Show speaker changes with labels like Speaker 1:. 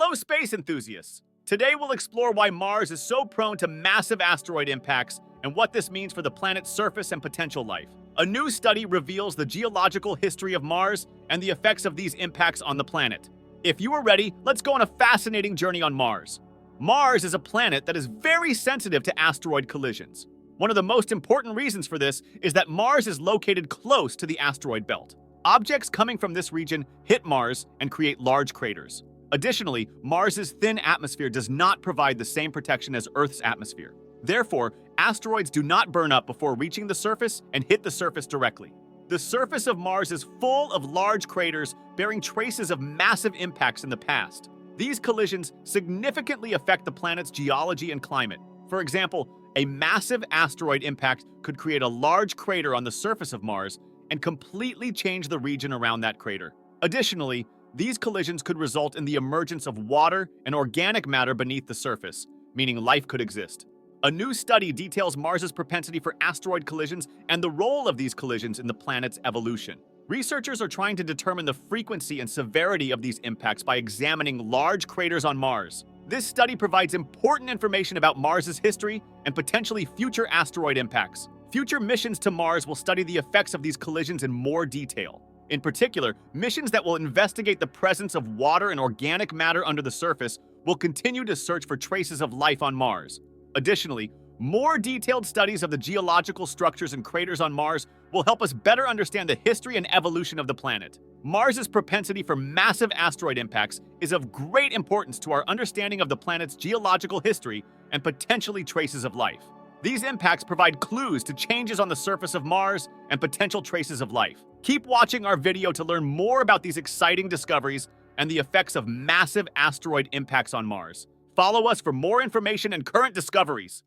Speaker 1: Hello, space enthusiasts! Today we'll explore why Mars is so prone to massive asteroid impacts and what this means for the planet's surface and potential life. A new study reveals the geological history of Mars and the effects of these impacts on the planet. If you are ready, let's go on a fascinating journey on Mars. Mars is a planet that is very sensitive to asteroid collisions. One of the most important reasons for this is that Mars is located close to the asteroid belt. Objects coming from this region hit Mars and create large craters. Additionally, Mars's thin atmosphere does not provide the same protection as Earth's atmosphere. Therefore, asteroids do not burn up before reaching the surface and hit the surface directly. The surface of Mars is full of large craters bearing traces of massive impacts in the past. These collisions significantly affect the planet's geology and climate. For example, a massive asteroid impact could create a large crater on the surface of Mars and completely change the region around that crater. Additionally, these collisions could result in the emergence of water and organic matter beneath the surface, meaning life could exist. A new study details Mars's propensity for asteroid collisions and the role of these collisions in the planet's evolution. Researchers are trying to determine the frequency and severity of these impacts by examining large craters on Mars. This study provides important information about Mars's history and potentially future asteroid impacts. Future missions to Mars will study the effects of these collisions in more detail. In particular, missions that will investigate the presence of water and organic matter under the surface will continue to search for traces of life on Mars. Additionally, more detailed studies of the geological structures and craters on Mars will help us better understand the history and evolution of the planet. Mars's propensity for massive asteroid impacts is of great importance to our understanding of the planet's geological history and potentially traces of life. These impacts provide clues to changes on the surface of Mars and potential traces of life. Keep watching our video to learn more about these exciting discoveries and the effects of massive asteroid impacts on Mars. Follow us for more information and current discoveries.